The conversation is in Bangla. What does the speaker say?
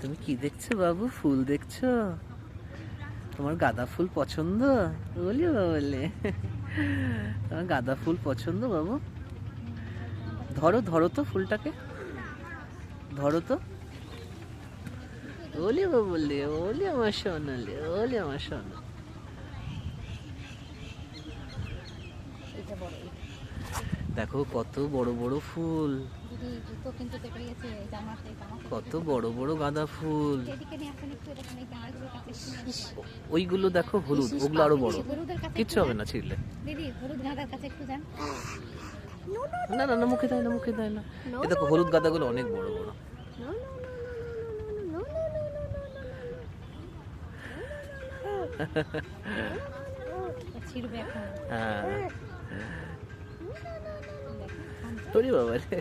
তুমি কি দেখছো বাবু? ফুল দেখছো? তোমার গাঁদা ফুল পছন্দ? বলি বলে তোমার গাঁদা ফুল পছন্দ বাবু? ধরো ধরো তো ফুলটাকে, ধরো তো। ওলি বলে, ওলি আমার সোনালি, ওলি আমার সোনা। দেখো কত বড় বড় ফুল, কত বড় বড় গাঁদা ফুল। ওইগুলো দেখো হলুদ, ওগুলো আরো বড়। কিচ্ছু হবে না ছিঁড়লে। না না না, মুখে দেয় না, মুখে দেয় না। এ দেখো হলুদ গাঁদাগুলো অনেক বড় বড়। হ্যাঁ, বাবা রে।